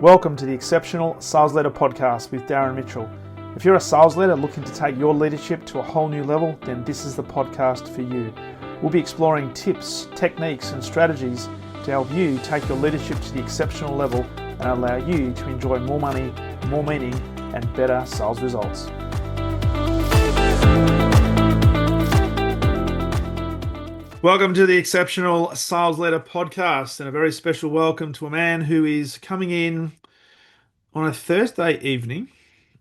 Welcome to the Exceptional Sales Leader Podcast with Darren Mitchell. If you're a sales leader looking to take your leadership to a whole new level, then this is the podcast for you. We'll be exploring tips, techniques, and strategies to help you take your leadership to the exceptional level and allow you to enjoy more money, more meaning, and better sales results. Welcome to the Exceptional Sales Leader Podcast, and a very special welcome to a man who is coming in on a Thursday evening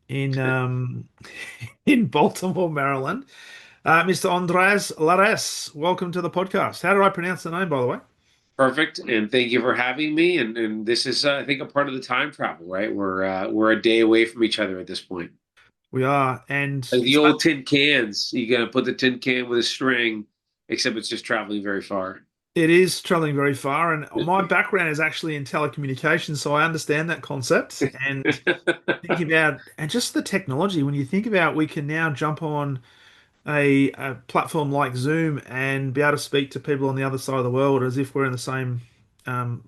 in in Baltimore, Maryland. Mr. Andres Lares, welcome to the podcast. How did I pronounce the name, by the way? Perfect, and thank you for having me. And this is, I think, a part of the time travel, right? We're a day away from each other at this point. We are, and Like the old tin cans, you gotta put the tin can with a string, except it's just traveling very far. it is traveling very far. And my background is actually in telecommunications, so I understand that concept. And thinking about and just the technology, when you think about, we can now jump on a platform like Zoom and be able to speak to people on the other side of the world as if we're in the same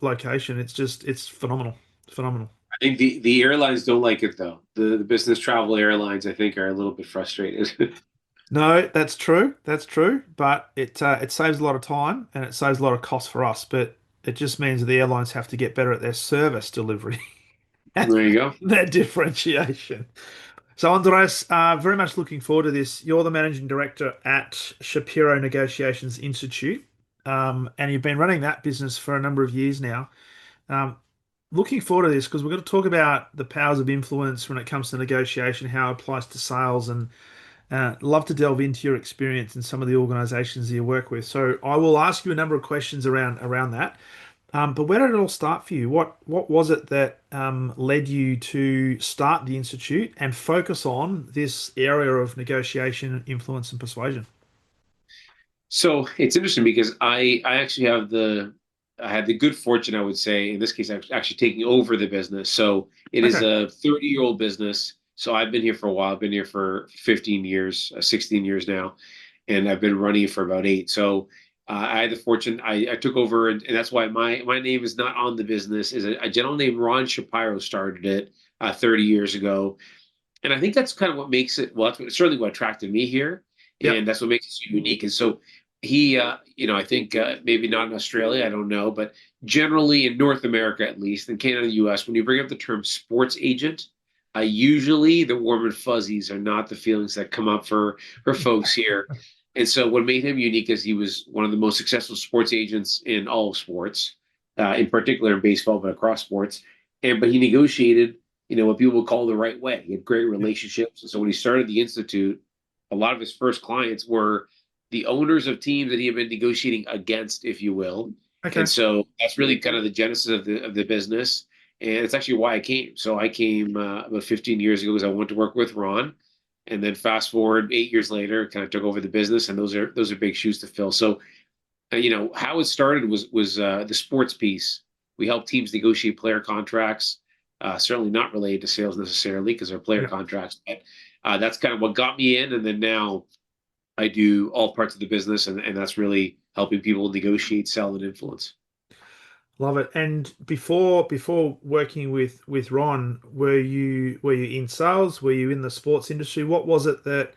location. It's phenomenal. It's phenomenal. I think the airlines don't like it though. The business travel airlines, I think, are a little bit frustrated. No, that's true. That's true. But it saves a lot of time and it saves a lot of cost for us. But it just means that the airlines have to get better at their service delivery. There you go. Their differentiation. So, Andres, very much looking forward to this. You're the managing director at Shapiro Negotiations Institute, and you've been running that business for a number of years now. Um, Looking forward to this because we're going to talk about the powers of influence when it comes to negotiation, how it applies to sales, and love to delve into your experience in some of the organizations that you work with. So, I will ask you a number of questions around that. But where did it all start for you? What was it that led you to start the institute and focus on this area of negotiation, influence, and persuasion? So it's interesting because I actually I had the good fortune, I would say, in this case, actually taking over the business. So it is Okay. a 30-year-old business. So I've been here for a while. I've been here for 15 years, 16 years now, and I've been running it for about 8. So I had the fortune. I took over, and that's why my name is not on the business. Is a gentleman named Ron Shapiro started it 30 years ago, and I think that's kind of what makes it. Well, certainly what attracted me here, Yep. and that's what makes it so unique. And so I think maybe not in Australia, I don't know, but generally in North America, at least in Canada and the US, when you bring up the term sports agent, usually the warm and fuzzies are not the feelings that come up for folks here. And so what made him unique is he was one of the most successful sports agents in all of sports, in particular in baseball, but across sports. But he negotiated, what people would call the right way. He had great relationships. And so when he started the Institute, a lot of his first clients were the owners of teams that he had been negotiating against, if you will. And Okay. so that's really kind of the genesis of the business. And it's actually why I came. So I came about 15 years ago because I wanted to work with Ron. And then fast forward 8 years later, kind of took over the business, and those are big shoes to fill. So, how it started was the sports piece. We help teams negotiate player contracts. Certainly not related to sales necessarily because they're player Yep. contracts, but that's kind of what got me in. And then now I do all parts of the business, and that's really helping people negotiate, sell, and influence. Love it. And before working with Ron, were you in sales? Were you in the sports industry? What was it that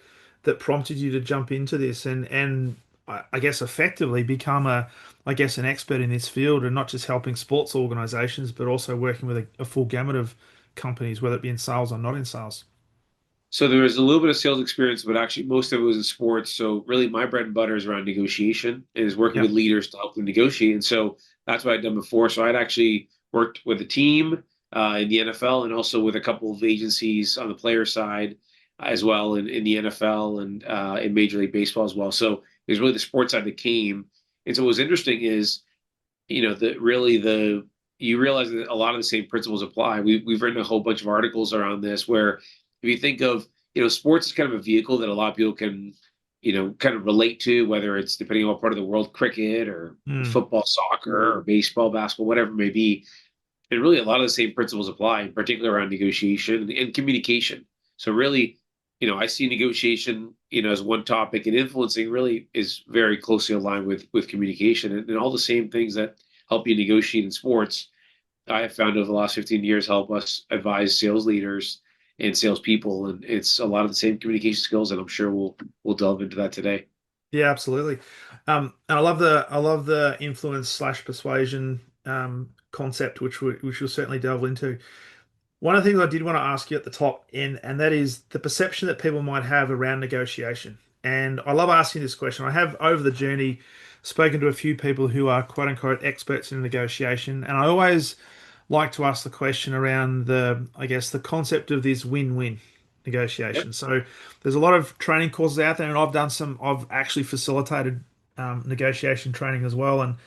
prompted you to jump into this and I guess effectively become an expert in this field and not just helping sports organizations, but also working with a full gamut of companies, whether it be in sales or not in sales. So there was a little bit of sales experience, but actually most of it was in sports. So really, my bread and butter is around negotiation and is working with Yep. leaders to help them negotiate. And so that's what I'd done before. So I'd actually worked with a team in the NFL and also with a couple of agencies on the player side as well in the NFL and in Major League Baseball as well. So it was really the sports side that came. And so what was interesting is, the you realize that a lot of the same principles apply. We've written a whole bunch of articles around this where if you think of, sports is kind of a vehicle that a lot of people can, kind of relate to, whether it's depending on what part of the world, cricket or Mm. football, soccer, or baseball, basketball, whatever it may be. And really a lot of the same principles apply, in particular around negotiation and communication. So really, I see negotiation, as one topic, and influencing really is very closely aligned with communication and all the same things that help you negotiate in sports. I have found over the last 15 years help us advise sales leaders and salespeople, and it's a lot of the same communication skills, and I'm sure we'll delve into that today. Yeah, absolutely. And I love the influence slash persuasion concept, which we'll certainly delve into. One of the things I did want to ask you at the top, and that is the perception that people might have around negotiation. And I love asking this question. I have over the journey spoken to a few people who are quote unquote experts in negotiation, and I always like to ask the question around I guess, the concept of this win-win Yep. negotiation. So there's a lot of training courses out there, and I've actually facilitated negotiation training as well, and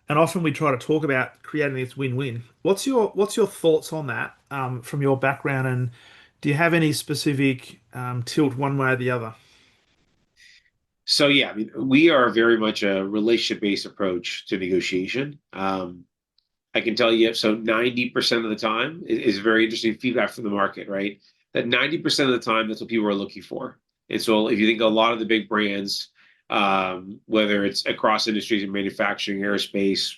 often we try to talk about creating this win-win. What's your thoughts on that from your background, and do you have any specific tilt one way or the other? So yeah, I mean, we are very much a relationship-based approach to negotiation. I can tell you, so 90% of the time is very interesting feedback from the market, right? That 90% of the time, that's what people are looking for. And so if you think a lot of the big brands, whether it's across industries in manufacturing, aerospace,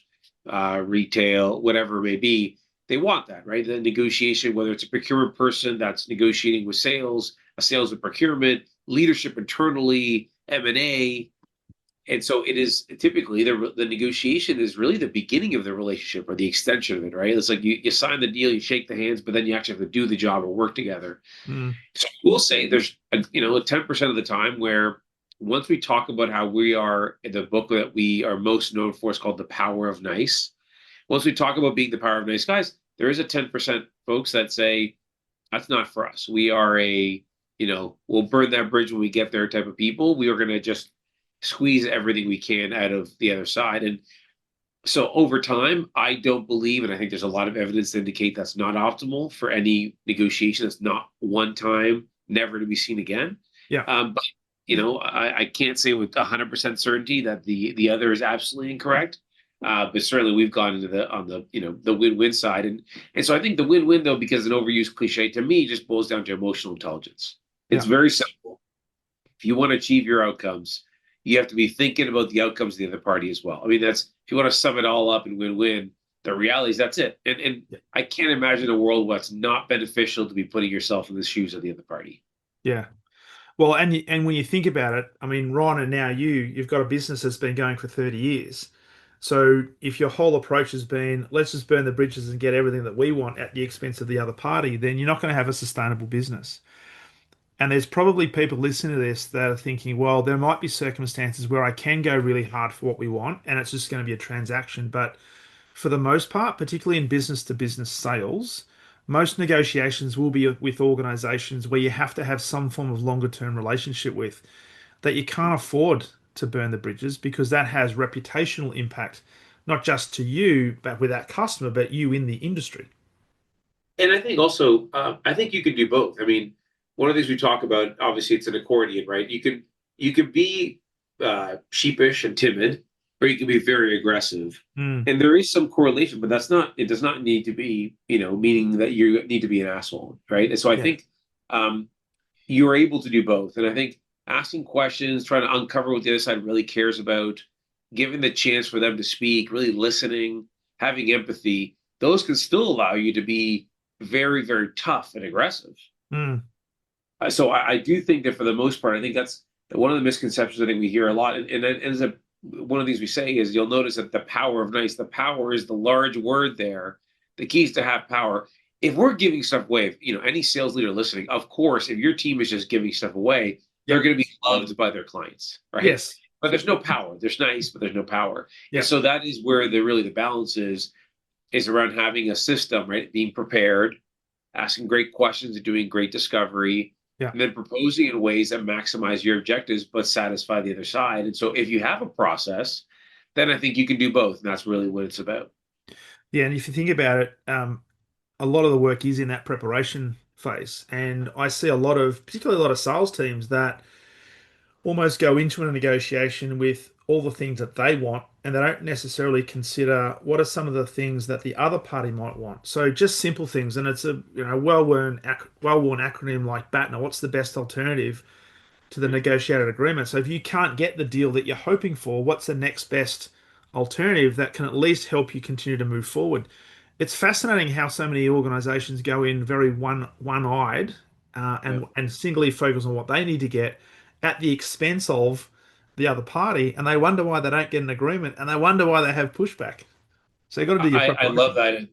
retail, whatever it may be, they want that, right? The negotiation, whether it's a procurement person that's negotiating with sales, a sales with procurement, leadership internally, M&A, and so it is typically the negotiation is really the beginning of the relationship or the extension of it, right? It's like you sign the deal, you shake the hands, but then you actually have to do the job or work together. Mm, So we'll say there's a 10% of the time where once we talk about how we are in the book that we are most known for is called The Power of Nice. Once we talk about being the power of nice guys, there is a 10% folks that say that's not for us. We are we'll burn that bridge when we get there type of people. We are going to just squeeze everything we can out of the other side. And so over time, I don't believe, and I think there's a lot of evidence to indicate that's not optimal for any negotiation. It's not one time, never to be seen again. yeah, But I can't say with 100% certainty that the other is absolutely incorrect. But certainly we've gone into the win-win side, and so I think the win-win though, because an overused cliche to me just boils down to emotional intelligence. It's yeah, very simple. If you want to achieve your outcomes, you have to be thinking about the outcomes of the other party as well. I mean, that's if you want to sum it all up and win-win, the reality is that's it. And yeah. I can't imagine a world where it's not beneficial to be putting yourself in the shoes of the other party. Yeah. Well, and when you think about it, I mean, Ron, and now you've got a business that's been going for 30 years. So if your whole approach has been, let's just burn the bridges and get everything that we want at the expense of the other party, then you're not going to have a sustainable business. And there's probably people listening to this that are thinking, well, there might be circumstances where I can go really hard for what we want, and it's just going to be a transaction. But for the most part, particularly in business to business sales, most negotiations will be with organizations where you have to have some form of longer term relationship with that you can't afford to burn the bridges because that has reputational impact, not just to you, but with that customer, but you in the industry. And I think also, I think you can do both. I mean, one of the things we talk about, obviously, it's an accordion, right? You can be sheepish and timid, or you can be very aggressive. Mm, And there is some correlation, but it does not need to be, meaning that you need to be an asshole, right? And so I yeah, think um, you're able to do both. And I think asking questions, trying to uncover what the other side really cares about, giving the chance for them to speak, really listening, having empathy, those can still allow you to be very, very tough and aggressive. mm, So I do think that for the most part, I think that's one of the misconceptions I think we hear a lot. And as one of the things we say is you'll notice that the power of nice, the power is the large word there. The key is to have power. If we're giving stuff away, if, any sales leader listening, of course, if your team is just giving stuff away, they're yep, going to be loved by their clients, right? yes, But there's no power. There's nice, but there's no power. And yep, so that is where the balance is around having a system, right? Being prepared, asking great questions and doing great discovery, yeah. and then proposing in ways that maximize your objectives but satisfy the other side. And so if you have a process, then I think you can do both. And that's really what it's about. Yeah, and if you think about it, a lot of the work is in that preparation phase. And I see particularly a lot of sales teams that almost go into a negotiation with all the things that they want, and they don't necessarily consider what are some of the things that the other party might want. So just simple things, and it's a well-worn acronym like BATNA. What's the best alternative to the negotiated agreement? So if you can't get the deal that you're hoping for, what's the next best alternative that can at least help you continue to move forward? it's fascinating how so many organizations go in very one-eyed Yeah. and singly focus on what they need to get at the expense of the other party, and they wonder why they don't get an agreement, and they wonder why they have pushback. So you've got to do your I love preparation. that.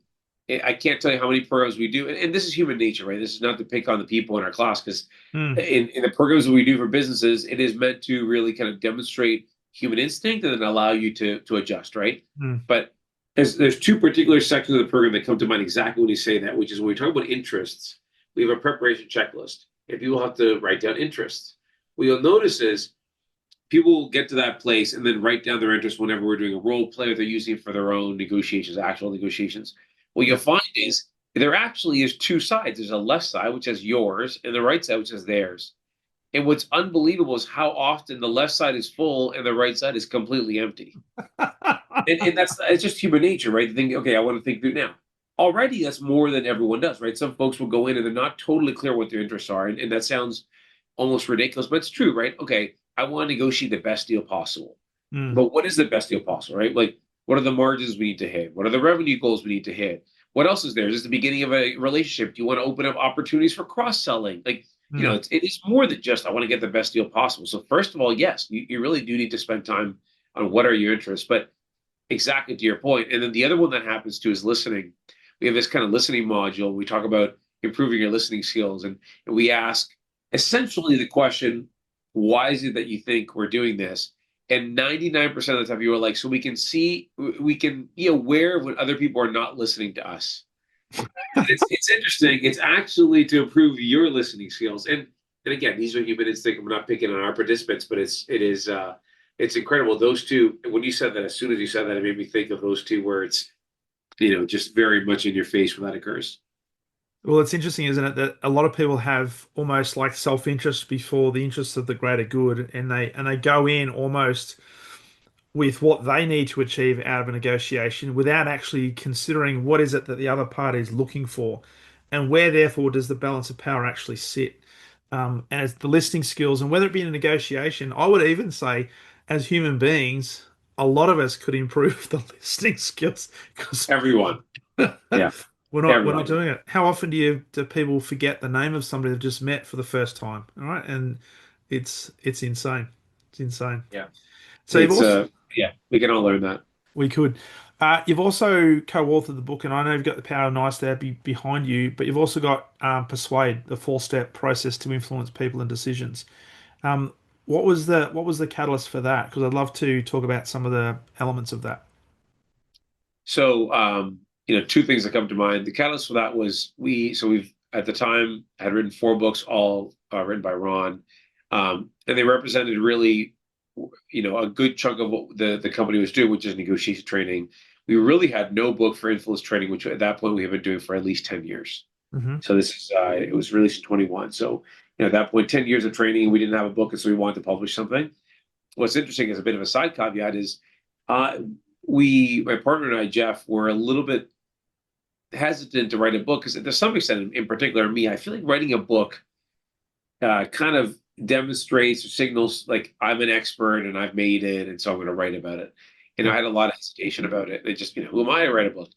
And I can't tell you how many programs we do. And this is human nature, right? This is not to pick on the people in our class, because Mm, in the programs that we do for businesses, it is meant to really kind of demonstrate human instinct and then allow you to adjust, right? mm, But there's two particular sections of the program that come to mind exactly when you say that, which is when we talk about interests, we have a preparation checklist. And people have to write down interests. What you'll notice is people will get to that place and then write down their interest whenever we're doing a role play or they're using it for their own negotiations, actual negotiations. What you'll yeah. find is there actually is two sides. There's a left side, which has yours, and the right side, which has theirs. And what's unbelievable is how often the left side is full and the right side is completely empty. And that's it's just human nature, right? To think, okay, I want to think through now. Already, that's more than everyone does, right? Some folks will go in and they're not totally clear what their interests are, and that sounds almost ridiculous, but it's true, right? Okay, I want to negotiate the best deal possible. Mm, But what is the best deal possible, right? Like, what are the margins we need to hit? What are the revenue goals we need to hit? What else is there? Is this the beginning of a relationship? Do you want to open up opportunities for cross selling? Like, mm. it is more than just I want to get the best deal possible. So first of all, yes, you really do need to spend time on what are your interests. But exactly to your point. And then the other one that happens too is listening. We have this kind of listening module. We talk about improving your listening skills, and we ask essentially the question, why is it that you think we're doing this? And 99% of the time, you are like, so we can be aware of when other people are not listening to us. And it's interesting. It's actually to improve your listening skills. And again, these are human instinct. I'm not picking on our participants, but it's incredible. Those two, when you said that, as soon as you said that, it made me think of those two words, just very much in your face when that occurs. Well, it's interesting, isn't it, that a lot of people have almost like self-interest before the interests of the greater good, and they go in almost with what they need to achieve out of a negotiation without actually considering what is it that the other party is looking for, and where therefore does the balance of power actually sit. And it's the listening skills, and whether it be in a negotiation, I would even say, as human beings, a lot of us could improve the listening skills because Everyone. Yeah. we're not Everyone. doing it. How often do people forget the name of somebody they've just met for the first time? All right, and it's insane. It's insane. Yeah. So you've It's also yeah, we can all learn that. we could. You've also co-authored the book, and I know you've got the Power of Nice there behind you, but you've also got Persuade, the four-step process to influence people and decisions. Um, what was the catalyst for that? Because I'd love to talk about some of the elements of that. So, two things that come to mind. The catalyst for that was we've at the time had written four books, all written by Ron, and they represented really, a good chunk of what the company was doing, which is negotiation training. We really had no book for influence training, which at that point we have been doing for at least 10 years. Hmm. So this is it was released in 21. So, at that point, 10 years of training, we didn't have a book, and so we wanted to publish something. What's interesting as a bit of a side caveat is uh, my partner and I, Jeff, were a little bit hesitant to write a book because to some extent, in particular, me, I feel like writing a book kind of demonstrates or signals like I'm an expert and I've made it, and so I'm going to write about it. And I Yeah. had a lot of hesitation about it. It just, who am I to write a book?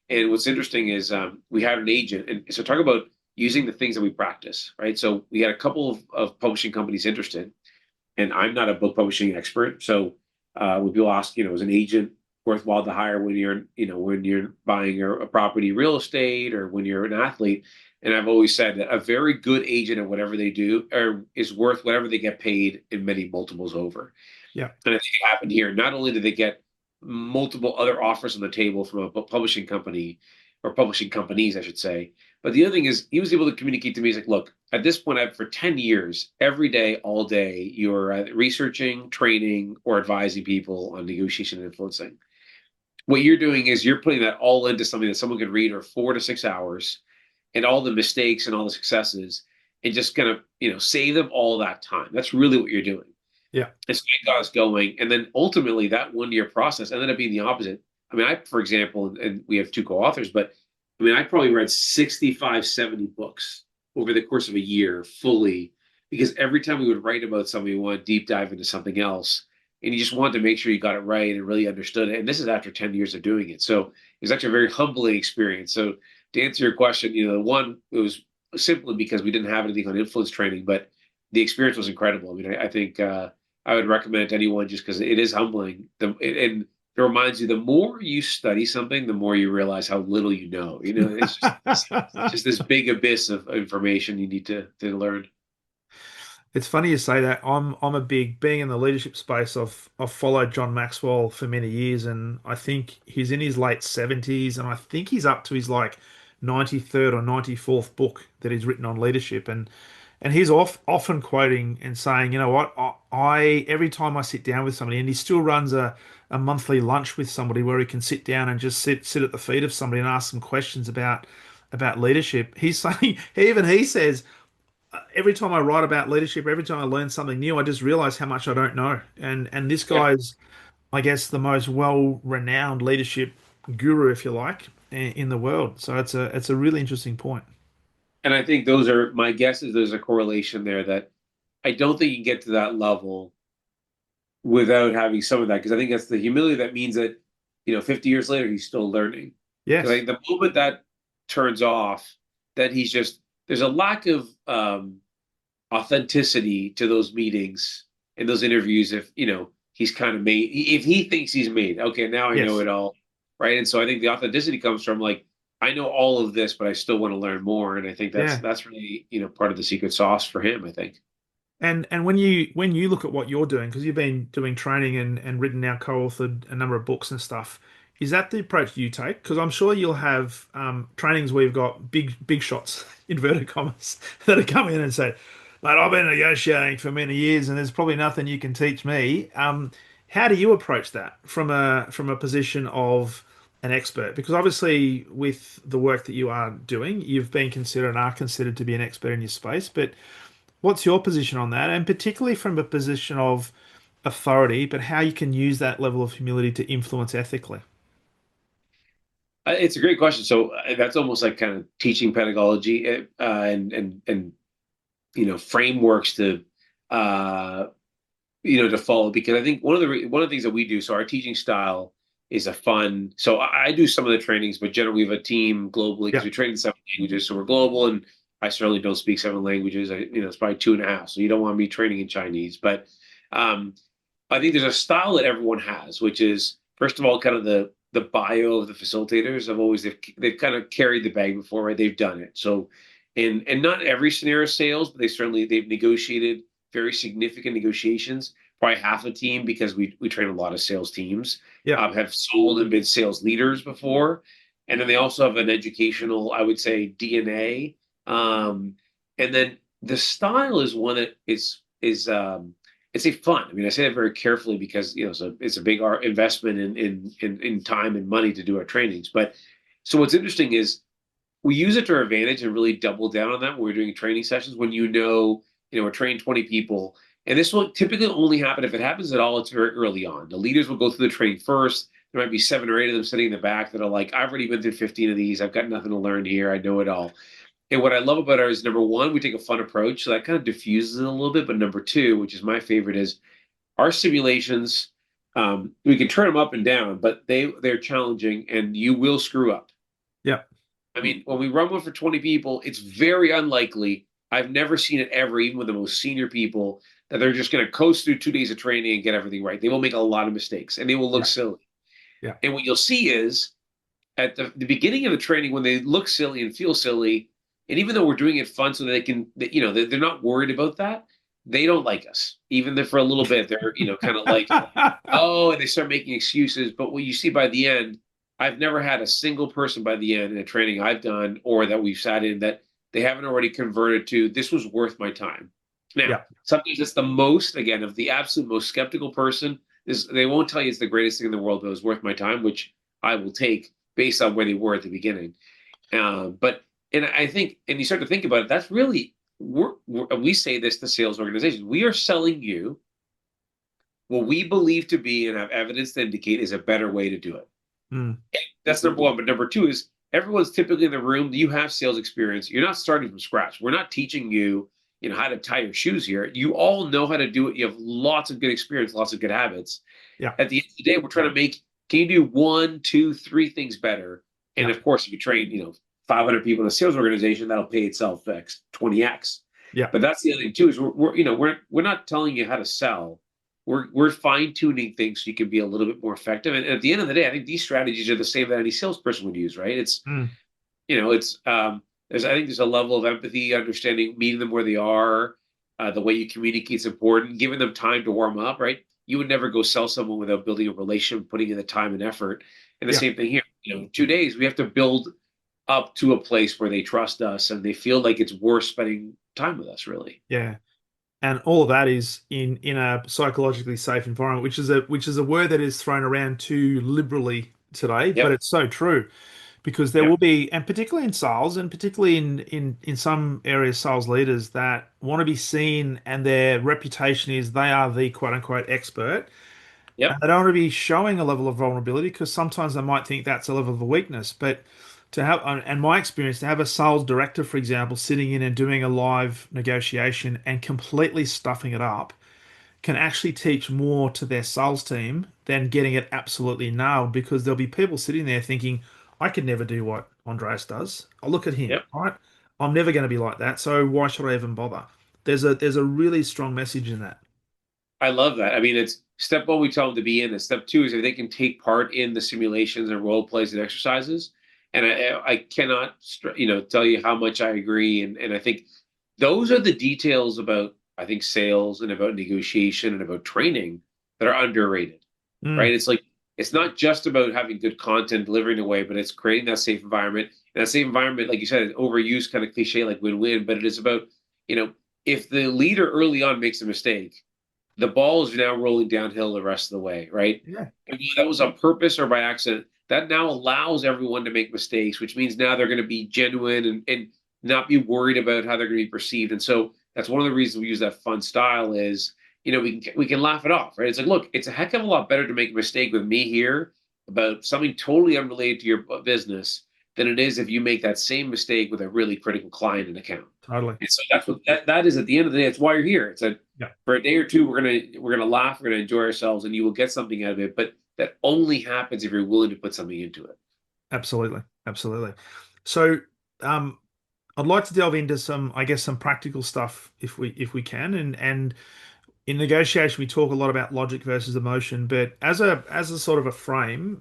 And what's interesting is we had an agent, and so talk about using the things that we practice, right? So we had a couple of publishing companies interested, and I'm not a book publishing expert. So when people ask, is an agent worthwhile to hire when you're buying a property, real estate, or when you're an athlete? And I've always said that a very good agent at whatever they do is worth whatever they get paid in many multiples over. Yeah. And I think it happened here. Not only did they get multiple other offers on the table from a publishing company or publishing companies, I should say, but the other thing is he was able to communicate to me. He's like, look, at this point, for 10 years, every day, all day, you're either researching, training, or advising people on negotiation and influencing. What you're doing is you're putting that all into something that someone can read or 4 to 6 hours and all the mistakes and all the successes and just kind of, save them all that time. That's really what you're doing. Yeah. It's what got us going. And then ultimately that 1 year process ended up being the opposite. I mean, for example, and we have two co-authors, but I mean, I probably read 65, 70 books over the course of a year fully, because every time we would write about something, we want to deep dive into something else. and you just wanted to make sure you got it right and really understood it. And this is after 10 years of doing it. So it was actually a very humbling experience. So to answer your question, one, it was simply because we didn't have anything on influence training, but the experience was incredible. I mean, I think I would recommend it to anyone just because it is humbling. And it reminds you the more you study something, the more you realize how little you know. It's just this big abyss of information you need to learn. It's funny you say that. I'm a big being in the leadership space. I've followed John Maxwell for many years, and I think he's in his late 70s, and I think he's up to his like 93rd or 94th book that he's written on leadership, and he's often quoting and saying, you know what, I every time I sit down with somebody, and he still runs a monthly lunch with somebody where he can sit down and just sit at the feet of somebody and ask some questions about leadership. He's saying even he says every time I write about leadership, every time I learn something new, I just realize how much I don't know. And this Yeah. guy's, I guess, the most well-renowned leadership guru, if you like, in the world. So it's a really interesting point. And I think those are my guess is there's a correlation there that I don't think you can get to that level without having some of that. Because I think that's the humility that means that, 50 years later, he's still learning. Because I Yes. think the moment that turns off, that there's a lack of authenticity to those meetings and those interviews if, he's kind of made, if he thinks he's made, okay, now I know Yes. it all. Right. And so I think the authenticity comes from like, I know all of this, but I still want to learn more. And I think that's Yeah. that's really, part of the secret sauce for him, I think. And when you look at what you're doing, because you've been doing training and written now co-authored a number of books and stuff, is that the approach you take? Because I'm sure you'll have trainings where you've got big shots, inverted commas, that are coming in and say, "Mate, I've been negotiating for many years, and there's probably nothing you can teach me." How do you approach that from a position of an expert? Because obviously, with the work that you are doing, you've been considered and are considered to be an expert in your space, but what's your position on that? And particularly from a position of authority, but how you can use that level of humility to influence ethically. It's a great question. So that's almost like kind of teaching pedagogy and frameworks uh, to follow because I think one of the things that we do. So our teaching style is a fun. So I do some of the trainings, but generally we have a team globally because Yeah. we train in 7 languages, so we're global. And I certainly don't speak 7 languages. It's probably two and a half. So you don't want me training in Chinese, but um, I think there's a style that everyone has, which is first of all kind of the bio of the facilitators. They've kind of carried the bag before, right? They've done it. So, and not every scenario is sales, but they've negotiated very significant negotiations. Probably half the team because we train a lot of sales teams Yeah. have sold and been sales leaders before, and then they also have an educational, I would say, DNA. And then the style is one that is it's a fun. I mean, I say that very carefully because it's a big investment in time and money to do our trainings. But so what's interesting is we use it to our advantage and really double down on that when we're doing training sessions. When we're training 20 people, and this will typically only happen if it happens at all. It's very early on. The leaders will go through the training first. There might be 7 or 8 of them sitting in the back that are like, I've already been through 15 of these. I've got nothing to learn here. I know it all. And what I love about ours is number one, we take a fun approach. So that kind of diffuses it a little bit. But number two, which is my favorite, is our simulations. We can turn them up and down, but they're challenging and you will screw up. Yeah. I mean, when we run one for 20 people, it's very unlikely. I've never seen it ever, even with the most senior people, that they're just going to coast through 2 days of training and get everything right. They will make a lot of mistakes and they will look Yeah. silly. Yeah. And what you'll see is at the beginning of the training when they look silly and feel silly, and even though we're doing it fun so that they're not worried about that, they don't like us. Even if for a little bit, they're, kind of like, oh, and they start making excuses. But what you see by the end, I've never had a single person by the end in a training I've done or that we've sat in that they haven't already converted to this was worth my time. Now, Yeah. sometimes it's the most, again, of the absolute most skeptical person is they won't tell you it's the greatest thing in the world, but it was worth my time, which I will take based on where they were at the beginning. But and I think, and you start to think about it, that's really we say this to sales organizations: we are selling you what we believe to be and have evidence to indicate is a better way to do it. Mm. That's number one. But number two is everyone's typically in the room. You have sales experience. You're not starting from scratch. We're not teaching you. how to tie your shoes here. You all know how to do it. You have lots of good experience, lots of good habits. Yeah. At the end of the day, we're trying to make, can you do one, two, three things better? And Yeah. of course, if you train, 500 people in a sales organization, that'll pay itself X, 20X. Yeah. But that's the other thing too, is we're not telling you how to sell. We're fine tuning things so you can be a little bit more effective. And at the end of the day, I think these strategies are the same that any salesperson would use, right? Mm. It's I think there's a level of empathy, understanding, meeting them where they are. The way you communicate is important. Giving them time to warm up, right? You would never go sell someone without building a relationship, putting in the time and effort. And the Yeah. same thing here. 2 days we have to build up to a place where they trust us and they feel like it's worth spending time with us. Really. Yeah. And all of that is in a psychologically safe environment, which is a word that is thrown around too liberally today, but Yep. it's so true because there Yep. will be, and particularly in sales, and particularly in some areas, sales leaders that want to be seen, and their reputation is they are the quote unquote expert, and Yep. they don't want to be showing a level of vulnerability because sometimes they might think that's a level of a weakness, but. To have, and my experience, to have a sales director, for example, sitting in and doing a live negotiation and completely stuffing it up can actually teach more to their sales team than getting it absolutely nailed because there'll be people sitting there thinking, I could never do what Andreas does. I look at him, Yep. right? I'm never going to be like that. So why should I even bother? There's a really strong message in that. I love that. I mean, it's step one, we tell them to be in. And step two is if they can take part in the simulations and role plays and exercises. And I cannot, tell you how much I agree. And I think those are the details about, I think, sales and about negotiation and about training that are underrated, Mm, right? It's like, it's not just about having good content, delivering away, but it's creating that safe environment. And that safe environment, like you said, overused kind of cliche, like win-win, but it is about, you know, if the leader early on makes a mistake, the ball is now rolling downhill the rest of the way, right? yeah, And whether that was on purpose or by accident. That now allows everyone to make mistakes, which means now they're going to be genuine and not be worried about how they're going to be perceived. And so that's one of the reasons we use that fun style is, we can laugh it off, right? It's like, look, it's a heck of a lot better to make a mistake with me here about something totally unrelated to your business than it is if you make that same mistake with a really critical client and account. totally. And so that's what that is at the end of the day. It's why you're here. It's a Yeah, for a day or two, we're gonna laugh, we're gonna enjoy ourselves, and you will get something out of it. But that only happens if you're willing to put something into it. absolutely. Absolutely. So, um, I'd like to delve into some, I guess, some practical stuff if we can, and in negotiation we talk a lot about logic versus emotion, but as a sort of a frame,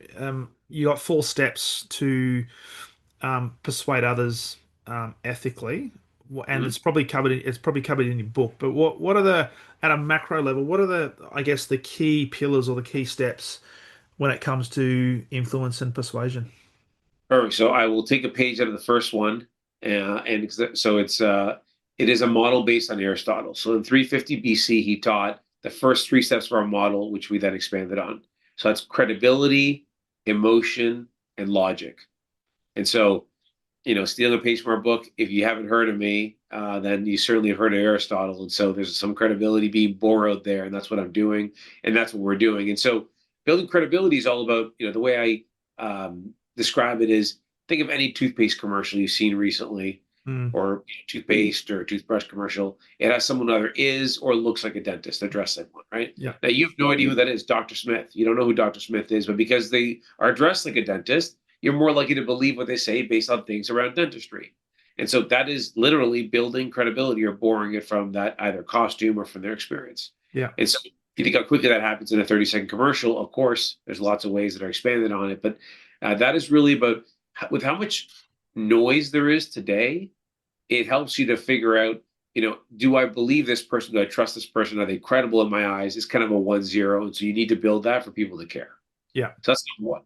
you got four steps to persuade others ethically, and Mhm. it's probably covered in your book. But what are the at a macro level? What are the I guess the key pillars or the key steps when it comes to influence and persuasion? Perfect. So I will take a page out of the first one, so it is a model based on Aristotle. So in 350 BC, he taught the first three steps of our model, which we then expanded on. So that's credibility, emotion, and logic. And so stealing a page from our book. If you haven't heard of me, then you certainly have heard of Aristotle. And so there's some credibility being borrowed there, and that's what I'm doing, and that's what we're doing. And so building credibility is all about, the way I describe it is think of any toothpaste commercial you've seen recently, Mm, or toothpaste or toothbrush commercial. It has someone who either is or looks like a dentist. They're dressed like one, right? yeah, Now you have no idea who that is, Dr. Smith. You don't know who Dr. Smith is, but because they are dressed like a dentist, you're more likely to believe what they say based on things around dentistry. And so that is literally building credibility or borrowing it from that either costume or from their experience. yeah, And so if you think how quickly that happens in a 30-second commercial, of course, there's lots of ways that are expanded on it, but that is really about with how much noise there is today, it helps you to figure out, do I believe this person? Do I trust this person? Are they credible in my eyes? It's kind of a 1-0. And so you need to build that for people to care. yeah, So that's number one.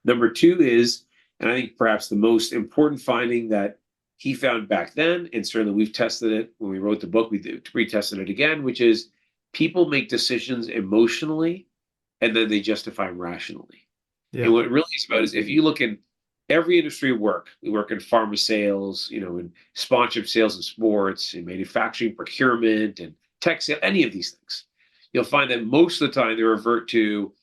Number two is, and I think perhaps the most important finding that he found back then, and certainly we've tested it when we wrote the book, we retested it again, which is people make decisions emotionally and then they justify them rationally. yeah, And what it really is about is if you look in every industry of work, we work in pharma sales, in sponsorship sales and sports, in manufacturing, procurement, and tech sales, any of these things, you'll find that most of the time they revert to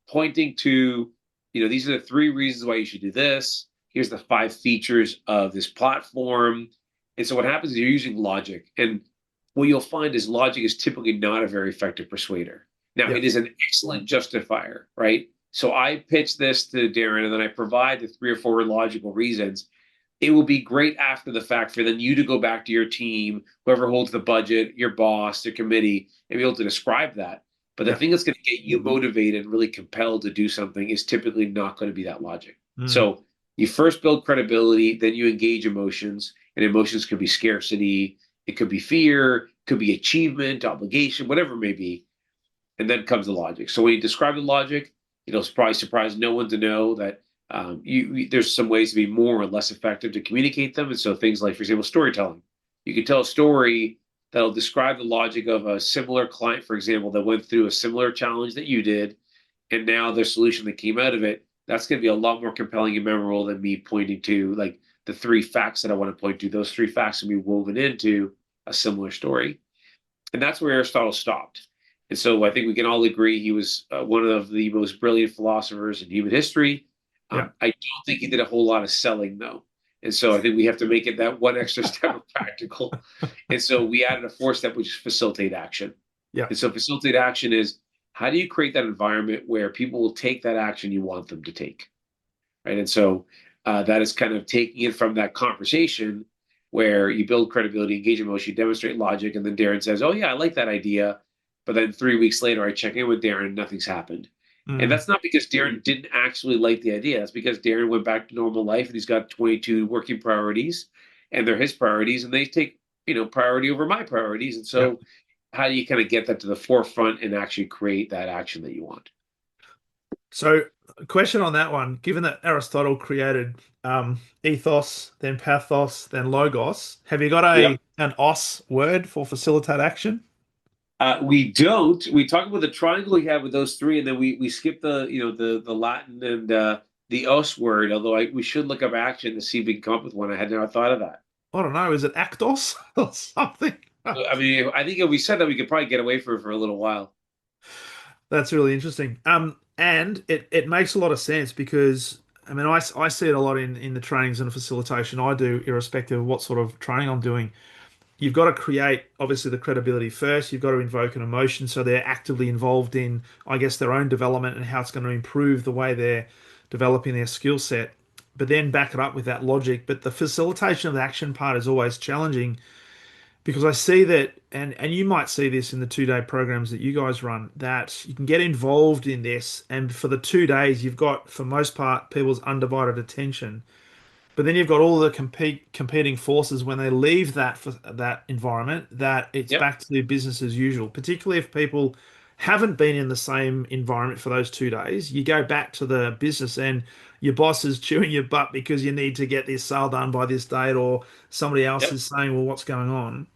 pointing to, these are the three reasons why you should do this. Here's the five features of this platform. And so what happens is you're using logic. And what you'll find is logic is typically not a very effective persuader. Now, Yeah. it is an excellent justifier, right? So I pitch this to Darren and then I provide the three or four logical reasons. It will be great after the fact for then you to go back to your team, whoever holds the budget, your boss, the committee, and be able to describe that. But the Yeah. thing that's going to get you motivated and really compelled to do something is typically not going to be that logic. Mm. So you first build credibility, then you engage emotions, and emotions could be scarcity, it could be fear, could be achievement, obligation, whatever it may be. And then comes the logic. So when you describe the logic, it'll probably surprise no one to know that there's some ways to be more or less effective to communicate them. And so things like, for example, storytelling. You can tell a story that'll describe the logic of a similar client, for example, that went through a similar challenge that you did, and now their solution that came out of it. That's going to be a lot more compelling and memorable than me pointing to like the three facts that I want to point to. Those three facts will be woven into a similar story. And that's where Aristotle stopped. And so I think we can all agree he was one of the most brilliant philosophers in human history. Yeah. I don't think he did a whole lot of selling, though. And so I think we have to make it that one extra step of practical. And so we added a fourth step, which is facilitate action. Yeah. And so facilitate action is how do you create that environment where people will take that action you want them to take? Right. And so that is kind of taking it from that conversation where you build credibility, engage emotion, you demonstrate logic, and then Darren says, "Oh yeah, I like that idea," but then 3 weeks later, I check in with Darren, nothing's happened, and Mm. that's not because Darren didn't actually like the idea. That's because Darren went back to normal life, and he's got 22 working priorities, and they're his priorities, and they take priority over my priorities, and Yeah. so how do you kind of get that to the forefront and actually create that action that you want? So, a question on that one, given that Aristotle created ethos, then pathos, then logos, have you got Yep. a an os word for facilitate action? We don't. We talk about the triangle we have with those three, and then we skip the the Latin and the os word. Although we should look up action to see if we can come up with one. I had never thought of that. I don't know, is it actos or something? I mean, I think if we said that, we could probably get away for a little while. That's really interesting. And it makes a lot of sense because I mean I see it a lot in the trainings and facilitation I do, irrespective of what sort of training I'm doing. You've got to create obviously the credibility first. You've got to invoke an emotion so they're actively involved in, I guess, their own development and how it's going to improve the way they're developing their skill set. But then back it up with that logic. But the facilitation of the action part is always challenging because I see that, and you might see this in the 2 day programs that you guys run, that you can get involved in this, and for the 2 days, you've got, for most part, people's undivided attention. But then you've got all the competing forces when they leave that environment, that it's Yep. back to business as usual. Particularly if people haven't been in the same environment for those 2 days, you go back to the business and your boss is chewing your butt because you need to get this sale done by this date, or somebody else Yep. is saying, "Well, what's going on?"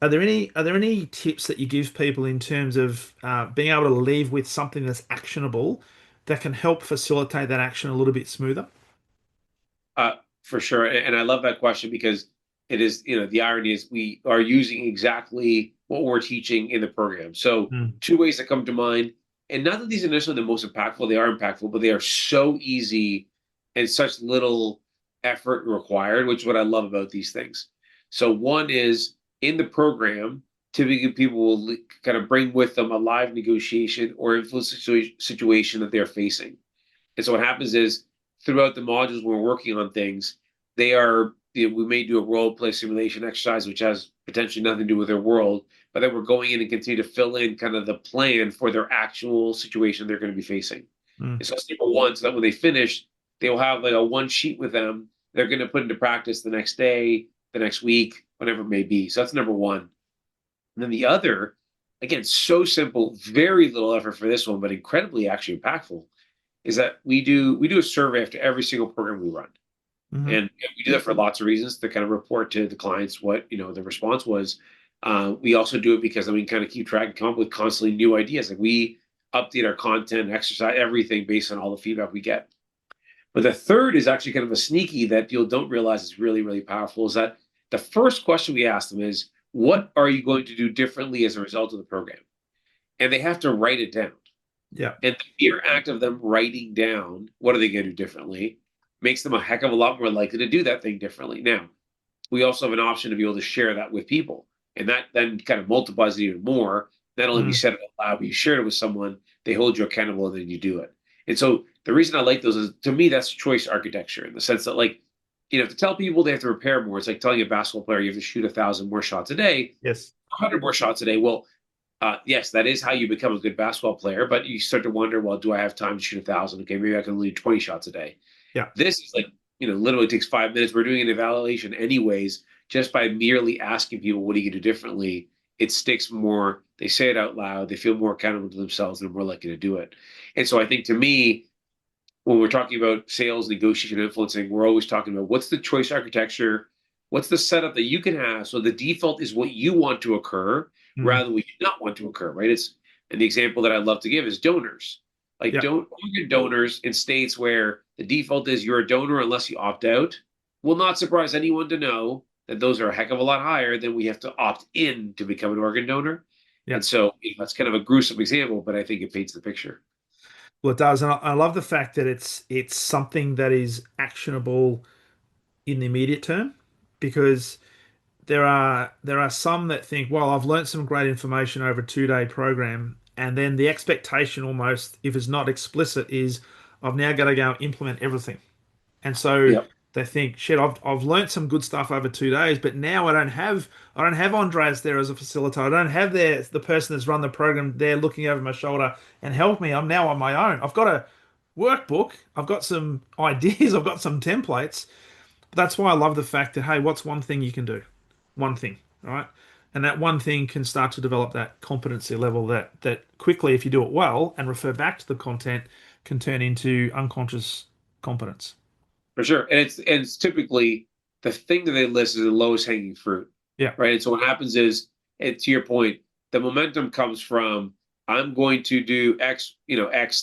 Are there any tips that you give people in terms of being able to leave with something that's actionable that can help facilitate that action a little bit smoother? For sure. And I love that question because it is, the irony is we are using exactly what we're teaching in the program. So, Mm. two ways that come to mind, and not that these are necessarily the most impactful, they are impactful, but they are so easy and such little effort required, which is what I love about these things. So, one is in the program, typically people will kind of bring with them a live negotiation or influence situation that they're facing. And so what happens is throughout the modules when we're working on things, they are we may do a role play simulation exercise, which has potentially nothing to do with their world, but then we're going in and continue to fill in kind of the plan for their actual situation they're going to be facing. Mm. And so that's number one, so that when they finish, they will have like a one sheet with them they're going to put into practice the next day, the next week, whatever it may be. So that's number one. And then the other, again, so simple, very little effort for this one, but incredibly actually impactful is that we do a survey after every single program we run, Hmm. and we do that for lots of reasons to kind of report to the clients what the response was. We also do it because then we can kind of keep track and come up with constantly new ideas. Like we update our content, exercise, everything based on all the feedback we get. But the third is actually kind of a sneaky that people don't realize is really, really powerful. Is that the first question we ask them is, "What are you going to do differently as a result of the program?" And they have to write it down. Yeah. And the mere act of them writing down what are they going to do differently makes them a heck of a lot more likely to do that thing differently. Now, we also have an option to be able to share that with people. And that then kind of multiplies it even more. Not only have you Mm, said it out loud, but you shared it with someone, they hold you accountable, and then you do it. And so the reason I like those is, to me, that's choice architecture, in the sense that, like, to tell people they have to prepare more, it's like telling a basketball player you have to shoot 1,000 more shots a day, yes. 100 more shots a day. Well, yes, that is how you become a good basketball player, but you start to wonder, well, do I have time to shoot 1,000? Okay, maybe I can only do 20 shots a day. Yeah. This is like, literally takes 5 minutes. We're doing an evaluation anyways, just by merely asking people, what do you do differently? It sticks more. They say it out loud. They feel more accountable to themselves, and are more likely to do it. And so I think, to me, when we're talking about sales, negotiation, influencing, we're always talking about what's the choice architecture, what's the setup that you can have. So the default is what you want to occur Mm, rather than what you not want to occur, right? And the example that I love to give is donors. Like, yeah. don't organ donors in states where the default is you're a donor unless you opt out will not surprise anyone to know that those are a heck of a lot higher than we have to opt in to become an organ donor. Yeah. And so, that's kind of a gruesome example, but I think it paints the picture. Well, it does, and I love the fact that it's something that is actionable in the immediate term, because there are some that think, well, I've learned some great information over a 2-day program, and then the expectation, almost, if it's not explicit, is I've now got to go implement everything. And so Yeah, they think, shit, I've learned some good stuff over 2 days, but now I don't have Andres there as a facilitator. I don't have the person that's run the program there looking over my shoulder and help me. I'm now on my own. I've got a workbook. I've got some ideas. I've got some templates. That's why I love the fact that, hey, what's one thing you can do? One thing, right? And that one thing can start to develop that competency level that quickly, if you do it well and refer back to the content, can turn into unconscious competence. for sure. And it's typically the thing that they list is the lowest hanging fruit, Yeah. right? And so what happens is, and to your point, the momentum comes from, I'm going to do X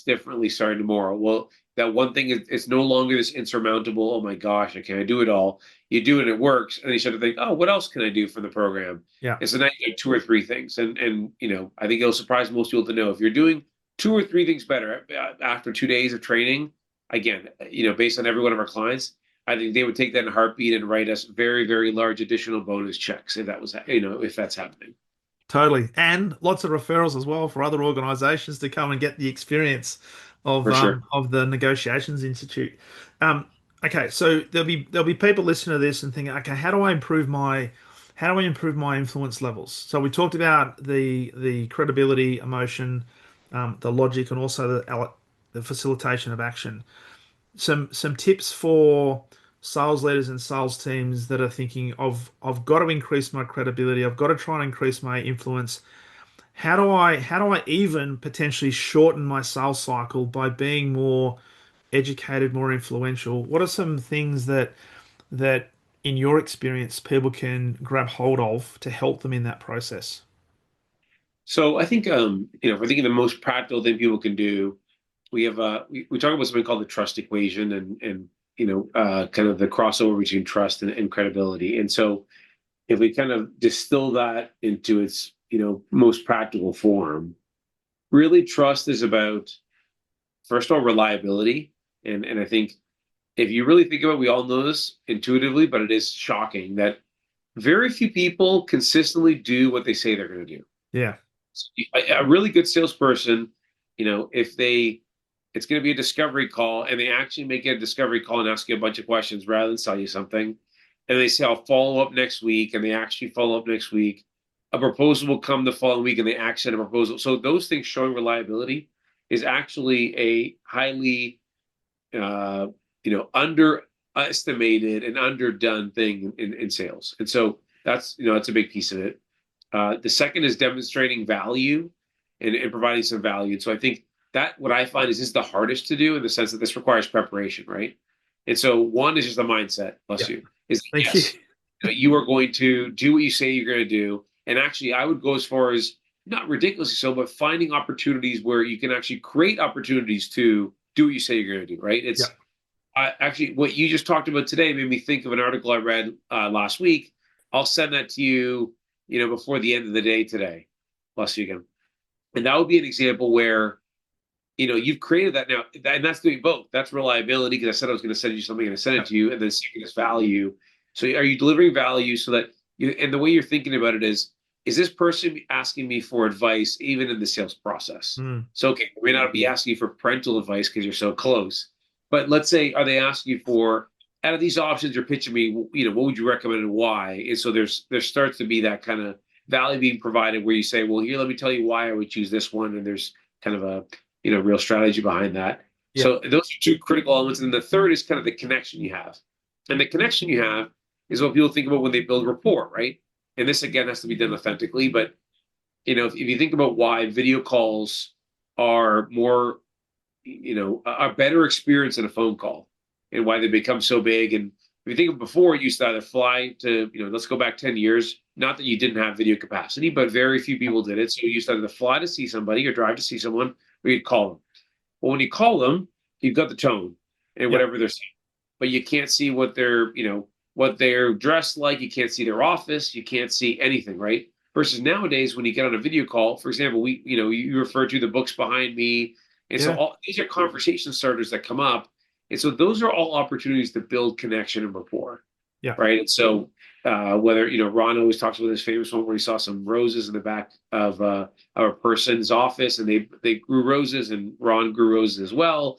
differently starting tomorrow. Well, that one thing is, it's no longer this insurmountable, oh my gosh, I can't do it all. You do it, it works, and you start to think, oh, what else can I do for the program? Yeah. And so now you do two or three things, and I think it'll surprise most people to know if you're doing two or three things better after 2 days of training. Again, based on every one of our clients, I think they would take that in a heartbeat and write us very, very large additional bonus checks if that was, if that's happening. Totally. And lots of referrals as well for other organizations to come and get the experience of For sure. the Negotiations Institute. Um, okay, so there'll be people listening to this and thinking, okay, how do I improve my influence levels? So we talked about the credibility, emotion, the logic, and also the facilitation of action. Some tips for sales leaders and sales teams that are thinking of, I've got to increase my credibility, I've got to try and increase my influence. How do I even potentially shorten my sales cycle by being more educated, more influential? What are some things that in your experience people can grab hold of to help them in that process? So I think, if we're thinking the most practical thing people can do, we talk about something called the trust equation, and kind of the crossover between trust and credibility. And so if we kind of distill that into its most practical form, really trust is about, first of all, reliability. And I think, if you really think about it, we all know this intuitively, but it is shocking that very few people consistently do what they say they're going to do. Yeah. A really good salesperson, if it's going to be a discovery call and they actually make a discovery call and ask you a bunch of questions rather than sell you something, and they say, I'll follow up next week, and they actually follow up next week. A proposal will come the following week, and they actually send a proposal. So those things showing reliability is actually a highly underestimated and underdone thing in sales. And so that's a big piece of it. The second is demonstrating value and providing some value. And so I think that, what I find is, this is the hardest to do, in the sense that this requires preparation, right? And so one is just the mindset, bless Yeah. you, is, Thank you. yes, you are going to do what you say you're going to do. And actually, I would go as far as, not ridiculously so, but finding opportunities where you can actually create opportunities to do what you say you're going to do, right? Yeah. Actually, what you just talked about today made me think of an article I read last week. I'll send that to you, before the end of the day today. Bless you again. And that would be an example where, you've created that now, and that's doing both. That's reliability, because I said I was going to send you something and I sent it Yeah. to you. And then second is value. So are you delivering value so that you, and the way you're thinking about it is this person asking me for advice even in the sales process? Mm. So, okay, we may not be asking you for parental advice because you're so close, but let's say, are they asking you for, out of these options you're pitching me, what would you recommend and why? And so there starts to be that kind of value being provided where you say, well, here, let me tell you why I would choose this one. And there's kind of a, real strategy behind that. Yeah. So those are two critical elements. And the third is kind of the connection you have. And the connection you have is what people think about when they build rapport, right? And this again has to be done authentically. But if you think about why video calls are more, a better experience than a phone call, and why they become so big. And if you think of before, you used to either fly to, let's go back 10 years. Not that you didn't have video capacity, but very few people did it. So you used to either fly to see somebody or drive to see someone, or you'd call them. Well, when you call them, you've got the tone and Yeah. whatever they're saying, but you can't see what they're dressed like. You can't see their office. You can't see anything, right? Versus nowadays, when you get on a video call, for example, you refer to the books behind me, and so Yeah. all these are conversation starters that come up, and so those are all opportunities to build connection and rapport, Yeah. right? And so whether Ron always talks about this famous one where he saw some roses in the back of a person's office, and they grew roses, and Ron grew roses as well.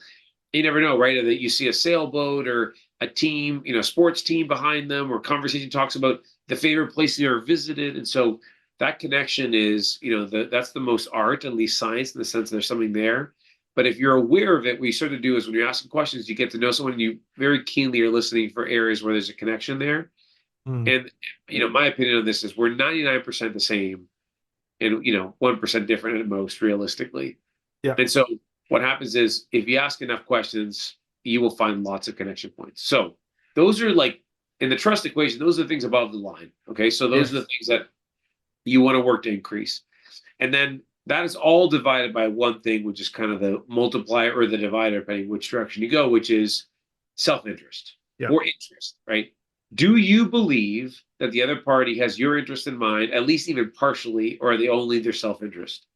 You never know, right? That you see a sailboat or a team, sports team behind them, or conversation talks about the favorite place they ever visited, and so that connection is, that's the most art, at least science, in the sense there's something there. But if you're aware of it, what you sort of do is when you're asking questions, you get to know someone, and you very keenly are listening for areas where there's a connection there. Mm. And my opinion on this is we're 99% the same, and 1% different at most, realistically. Yeah. And so what happens is if you ask enough questions, you will find lots of connection points. So those are like in the trust equation, those are the things above the line. Okay. So those are the Yes. things that you want to work to increase. And then that is all divided by one thing, which is kind of the multiplier or the divider, depending which direction you go, which is self-interest Yeah. or interest, right? Do you believe that the other party has your interest in mind, at least even partially, or are they only their self-interest?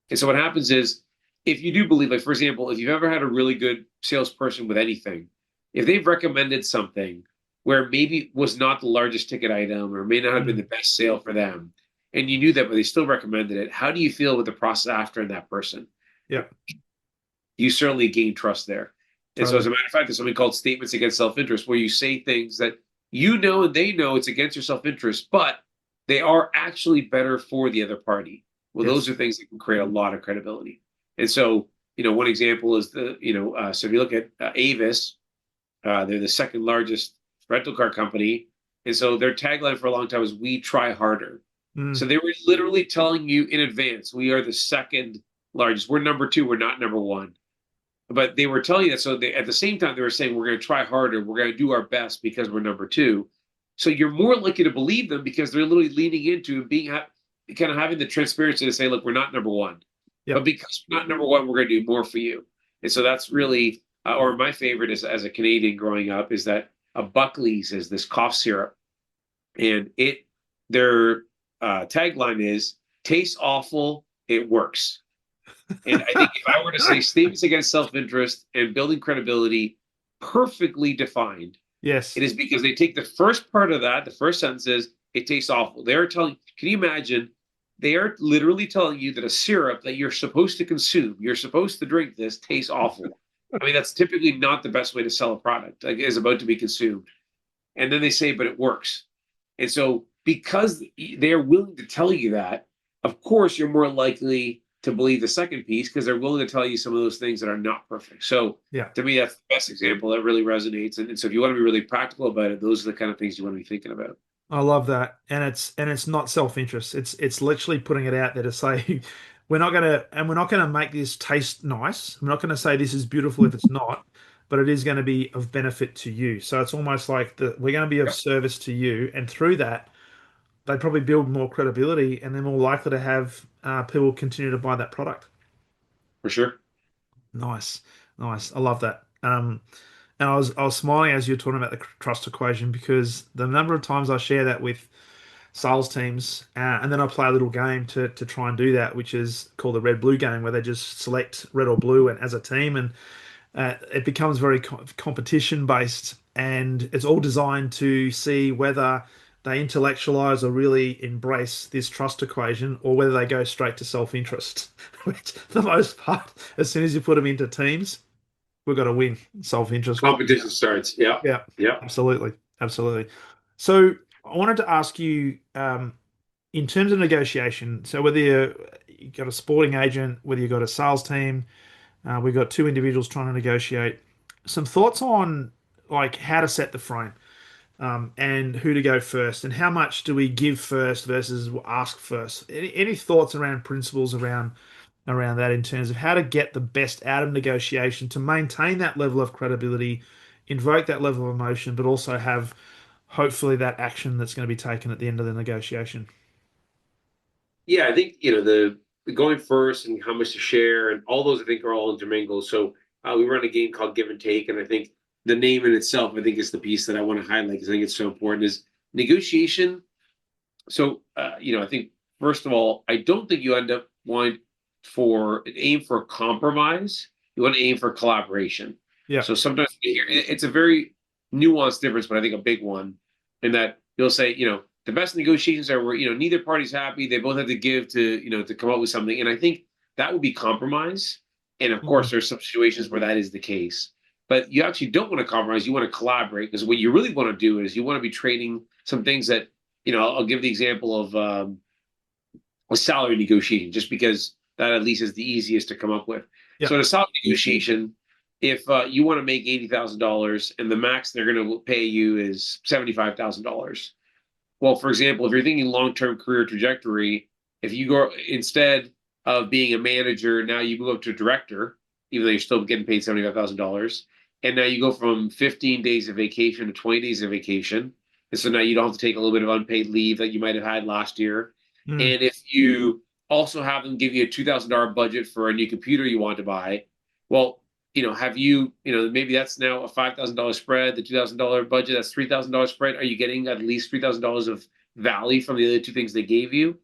And so what happens is, if you do believe, like for example, if you've ever had a really good salesperson with anything, if they've recommended something where maybe was not the largest ticket item or may not have been the Mm. best sale for them, and you knew that, but they still recommended it, how do you feel with the process after in that person? Yeah. You certainly gain trust there. And so, as Totally. a matter of fact, there's something called statements against self-interest, where you say things that you know and they know it's against your self-interest, but they are actually better for the other party. Well, those Yes. are things that can create a lot of credibility. And so, one example is so if you look at Avis, they're the second largest rental car company. And so their tagline for a long time was "We try harder." So Mm. they were literally telling you in advance, we are the second largest. We're number two. We're not number one. But they were telling you that. So at the same time, they were saying, we're going to try harder. We're going to do our best because we're number two. So you're more likely to believe them because they're literally leaning into being kind of having the transparency to say, look, we're not number one. Yeah. But because we're not number one, we're going to do more for you. And so that's really, or my favorite is as a Canadian growing up, is that a Buckley's is this cough syrup, and their tagline is tastes awful, it works. And I think if I were to say statements against self-interest and building credibility perfectly defined, it Yes. is because they take the first part of that, the first sentence is, it tastes awful. They're telling, can you imagine? They are literally telling you that a syrup that you're supposed to consume, you're supposed to drink this, tastes awful. I mean, that's typically not the best way to sell a product, like is about to be consumed. And then they say, but it works. And so, because they are willing to tell you that, of course, you're more likely to believe the second piece because they're willing to tell you some of those things that are not perfect. So, Yeah. to me, that's the best example that really resonates. And so, if you want to be really practical about it, those are the kind of things you want to be thinking about. I love that. And it's not self-interest. It's literally putting it out there to say we're not gonna make this taste nice. We're not gonna say this is beautiful if it's not, but it is going to be of benefit to you. So it's almost like we're going to be of Yep, service to you, and through that, they probably build more credibility, and they're more likely to have people continue to buy that product. for sure. Nice, nice. I love that. And I was smiling as you were talking about the trust equation because the number of times I share that with sales teams, and then I play a little game to try and do that, which is called the red blue game, where they just select red or blue and as a team, and it becomes very competition based. and it's all designed to see whether they intellectualize or really embrace this trust equation, or whether they go straight to self-interest. Which, for the most part, as soon as you put them into teams, we've got to win. Self-interest. Competition starts. Yeah. Yeah, Yeah. absolutely, absolutely. So I wanted to ask you, in terms of negotiation. So whether you got a sporting agent, whether you got a sales team, we've got two individuals trying to negotiate. Some thoughts on like how to set the frame, and who to go first, and how much do we give first versus ask first? Any thoughts around principles around that in terms of how to get the best out of negotiation to maintain that level of credibility, invoke that level of emotion, but also have hopefully that action that's going to be taken at the end of the negotiation. Yeah, I think the going first and how much to share and all those I think are all intermingled. So we run a game called Give and Take, and I think the name in itself I think is the piece that I want to highlight because I think it's so important. Is negotiation. So I think first of all, I don't think you end up wanting for an aim for compromise. You want to aim for collaboration. Yeah. So sometimes it's a very nuanced difference, but I think a big one in that you'll say, the best negotiations are where, neither party's happy. They both have to give to come up with something. And I think that would be compromise. And of course, Mm, there's some situations where that is the case. But you actually don't want to compromise. You want to collaborate because what you really want to do is you want to be trading some things that, I'll give the example of a salary negotiation, just because that at least is the easiest to come up with. yeah. So in a salary negotiation, if you want to make $80,000 and the max they're going to pay you is $75,000. Well, for example, if you're thinking long-term career trajectory, if you go instead of being a manager, now you move up to a director, even though you're still getting paid $75,000, and now you go from 15 days of vacation to 20 days of vacation, and so now you don't have to take a little bit of unpaid leave that you might have had last year. Mm, And if you also have them give you a $2,000 budget for a new computer you want to buy, well, have you, maybe that's now a $5,000 spread, the $2,000 budget, that's $3,000 spread. Are you getting at least $3,000 of value from the other two things they gave you?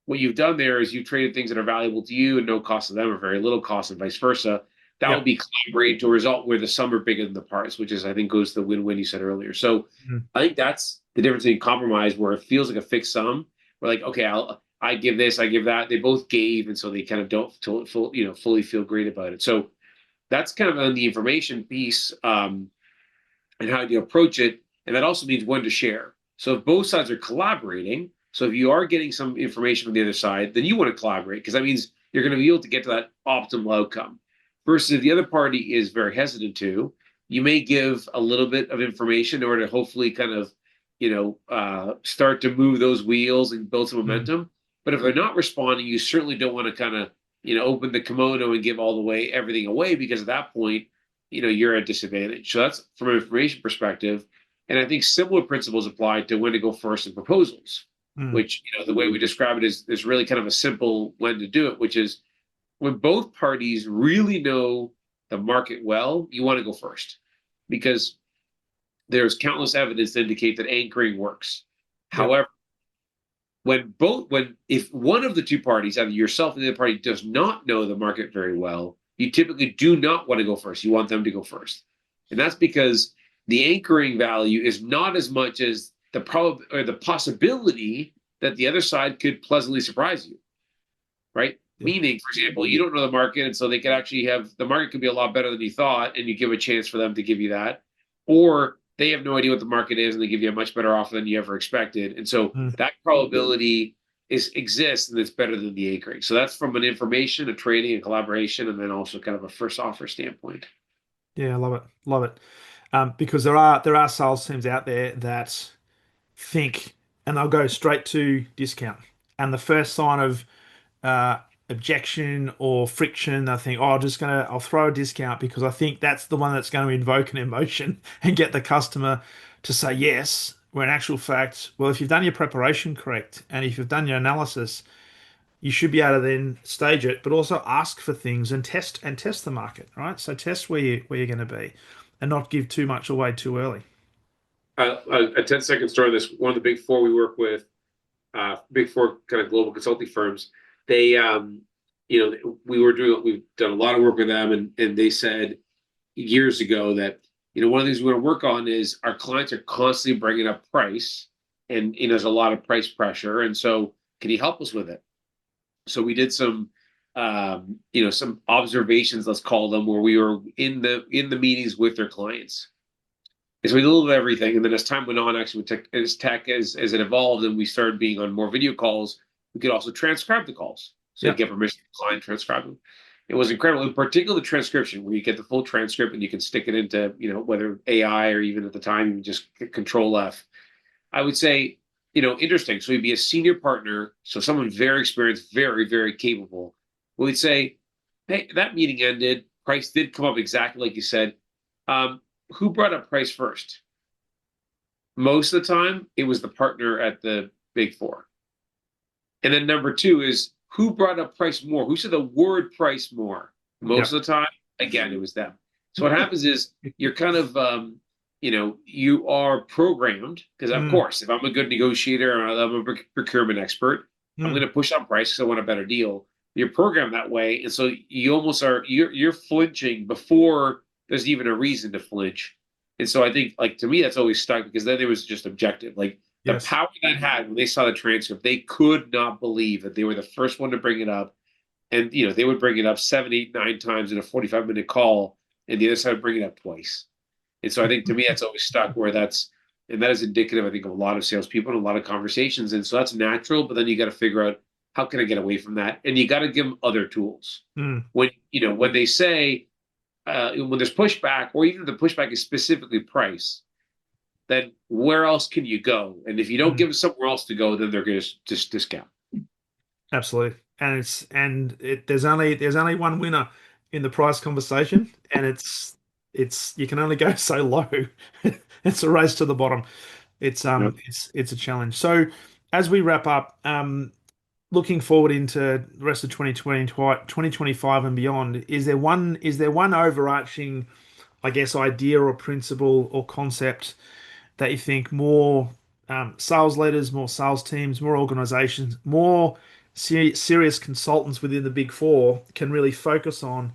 What you've done there is you've traded things that are valuable to you and no cost to them or very little cost and vice versa. That yeah. would be collaborating to a result where the sum are bigger than the parts, which is, I think, goes to the win-win you said earlier. So Mm, I think that's the difference in compromise where it feels like a fixed sum. We're like, okay, I give this, I give that. They both gave, and so they kind of don't fully feel great about it. So that's kind of on the information piece, and how you approach it. And that also means when to share. So if both sides are collaborating, so if you are getting some information from the other side, then you want to collaborate because that means you're going to be able to get to that optimal outcome. Versus if the other party is very hesitant to, you may give a little bit of information in order to hopefully kind of, start to move those wheels and build some mm, momentum. But if they're not responding, you certainly don't want to kind of, open the kimono and give all the way everything away because at that point, you're at a disadvantage. So that's from an information perspective. And I think similar principles apply to when to go first in proposals, mm, which, the way we describe it is really kind of a simple when to do it, which is when both parties really know the market well, you want to go first because there's countless evidence to indicate that anchoring works. yeah. However, if one of the two parties, either yourself or the other party, does not know the market very well, you typically do not want to go first. You want them to go first. And that's because the anchoring value is not as much as the possibility that the other side could pleasantly surprise you, right? Yeah. Meaning, for example, you don't know the market, and so they could actually have the market could be a lot better than you thought, and you give a chance for them to give you that, or they have no idea what the market is, and they give you a much better offer than you ever expected, and so Mm, that probability exists, and it's better than the anchoring. So that's from an information, a trading, and collaboration, and then also kind of a first offer standpoint. yeah, I love it. Love it. Because there are sales teams out there that think, and they'll go straight to discount. And the first sign of uh, objection or friction, I think, oh, I'll throw a discount because I think that's the one that's going to invoke an emotion and get the customer to say yes. Where in actual fact, well, if you've done your preparation correct and if you've done your analysis, you should be able to then stage it, but also ask for things and test the market, right? So test where you're going to be, and not give too much away too early. A 10-second story. This one of the big four we work with, big four kind of global consulting firms. They, we've done a lot of work with them, and they said years ago that one of the things we want to work on is our clients are constantly bringing up price, and there's a lot of price pressure, and so can you help us with it? So we did some observations, let's call them, where we were in the meetings with their clients. And so we did a little bit of everything, and then as time went on, actually, as it evolved, and we started being on more video calls, we could also transcribe the calls. So you Yeah. get permission to the client to transcribe them. It was incredible, in particular the transcription, where you get the full transcript and you can stick it into, whether AI or even at the time you just Control F. I would say, interesting. So you'd be a senior partner, so someone very experienced, very, very capable. We'd say, hey, that meeting ended. Price did come up exactly like you said. Who brought up price first? Most of the time, it was the partner at the big four. And then number two is who brought up price more? Who said the word price more? Yeah. Most of the time, again, it was them. So what happens is you're kind of, you are programmed because, of Mm, course, if I'm a good negotiator or I'm a procurement expert, I'm going mm. to push on price because I want a better deal. You're programmed that way, and so you almost are you're flinching before there's even a reason to flinch. And so I think, like, to me, that's always stuck because then it was just objective. Like the Yes. power that had when they saw the transcript, they could not believe that they were the first one to bring it up. And they would bring it up 7, 8, 9 times in a 45-minute call, and the other side would bring it up twice. And so I think, to me, that's always stuck where and that is indicative, I think, of a lot of salespeople and a lot of conversations. And so that's natural, but then you got to figure out how can I get away from that? And you got to give them other tools. Mm. When they say, when there's pushback, or even if the pushback is specifically price, then where else can you go? And if you don't Mm. give them somewhere else to go, then they're going to just discount. Absolutely. There's only one winner in the price conversation, and it's you can only go so low. It's a race to the bottom. It's Yep. um it's a challenge. So as we wrap up, looking forward into the rest of 2020, 2025 and beyond, is there one overarching, I guess, idea or principle or concept that you think more sales leaders, more sales teams, more organizations, more serious consultants within the big four can really focus on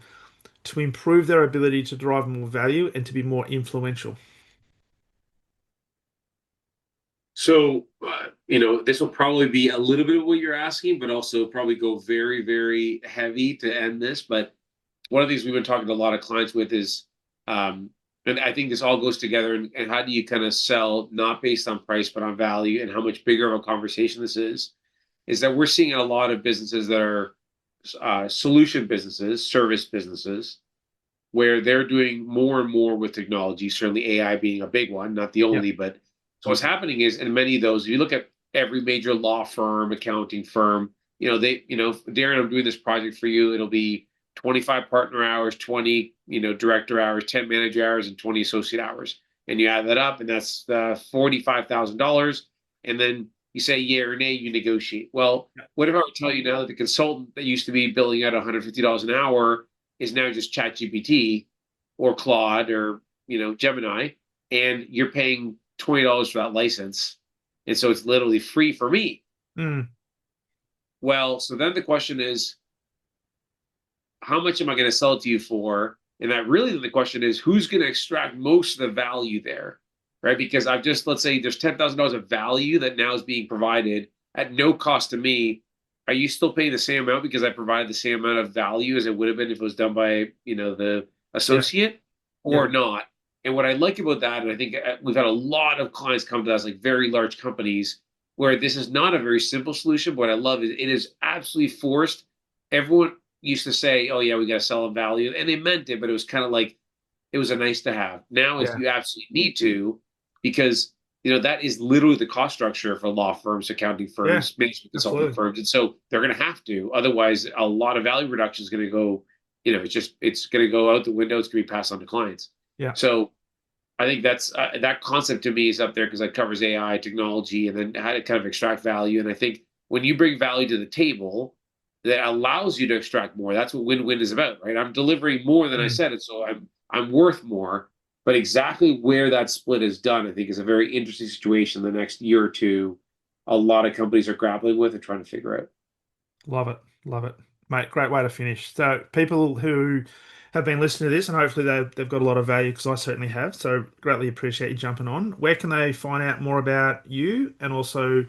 to improve their ability to drive more value and to be more influential? So, this will probably be a little bit of what you're asking, but also probably go very, very heavy to end this. But one of the things we've been talking to a lot of clients with is, and I think this all goes together, and how do you kind of sell not based on price, but on value, and how much bigger of a conversation this is that we're seeing a lot of businesses that are solution businesses, service businesses, where they're doing more and more with technology, certainly AI being a big one, not the Yeah, only, but so what's happening is in many of those, if you look at every major law firm, accounting firm, Darren, I'm doing this project for you. It'll be 25 partner hours, 20, director hours, 10 manager hours, and 20 associate hours. And you add that up, and that's $45,000. And then you say yeah or nay, you negotiate. Well, what if I were to tell you now that the consultant that used to be billing at $150 an hour is now just ChatGPT or Claude or Gemini, and you're paying $20 for that license, and so it's literally free for me. mm, Well, so then the question is, how much am I going to sell it to you for? And that really the question is, who's going to extract most of the value there, right? Because let's say there's $10,000 of value that now is being provided at no cost to me. Are you still paying the same amount because I provided the same amount of value as it would have been if it was done by, the yeah, associate, yeah, or not? And what I like about that, and I think we've had a lot of clients come to us, like very large companies, where this is not a very simple solution. But what I love is it is absolutely forced. Everyone used to say, "Oh yeah, we got to sell them value," and they meant it, but it was kind of like it was a nice to have. Now is yeah, you absolutely need to, because that is literally the cost structure for law firms, accounting yeah, firms, management consulting absolutely. firms, and so they're going to have to. Otherwise, a lot of value reduction is going to go. It's going to go out the window. It's going to be passed on to clients. Yeah. So I think that concept to me is up there because it covers AI technology and then how to kind of extract value. And I think when you bring value to the table that allows you to extract more, that's what win-win is about, right? I'm delivering more than I Mm. said it, so I'm worth more. But exactly where that split is done, I think, is a very interesting situation the next year or two. A lot of companies are grappling with and trying to figure out. Love it. Love it. Mate, great way to finish. So people who have been listening to this, and hopefully they've got a lot of value because I certainly have. So greatly appreciate you jumping on. Where can they find out more about you and also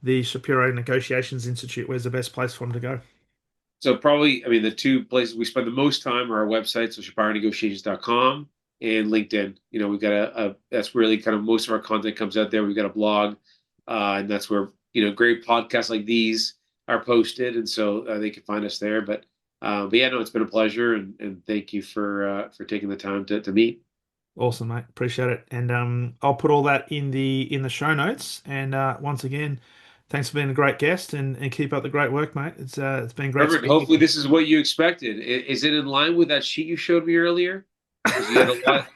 the Shapiro Negotiations Institute? Where's the best place for them to go? So probably, I mean, the two places we spend the most time are our website, so shapironegotiations.com and LinkedIn. We've got that's really kind of most of our content comes out there. We've got a blog, and that's where, great podcasts like these are posted. And so they can find us there. But yeah, no, it's been a pleasure. And thank you for taking the time to meet. Awesome, mate. Appreciate it. And I'll put all that in the show notes. And once again, thanks for being a great guest and keep up the great work, mate. It's been great Perfect. speaking Hopefully with this is what you expected. Is it in line with that sheet you showed me earlier? Because you had a you. lot.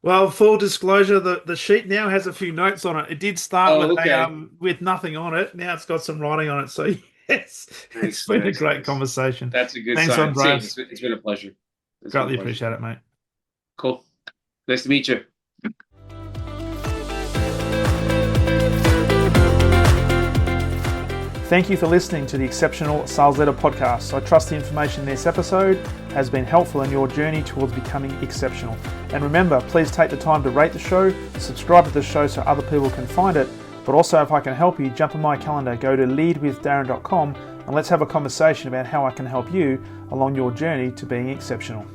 Well, full disclosure, the sheet now has a few notes on it. It did start with Oh, a okay. with nothing on it. Now it's got some writing on it. So yes, it's Nice, been a nice, great nice. conversation. That's a good Thanks, sign. Same. Andres. It's been a pleasure. It's been a Greatly pleasure. appreciate it, mate. Cool. Nice to meet you. Thank you for listening to the Exceptional Sales Leader podcast. I trust the information in this episode has been helpful in your journey towards becoming exceptional. And remember, please take the time to rate the show, subscribe to the show so other people can find it. But also, if I can help you, jump on my calendar, go to leadwithdarren.com and let's have a conversation about how I can help you along your journey to being exceptional.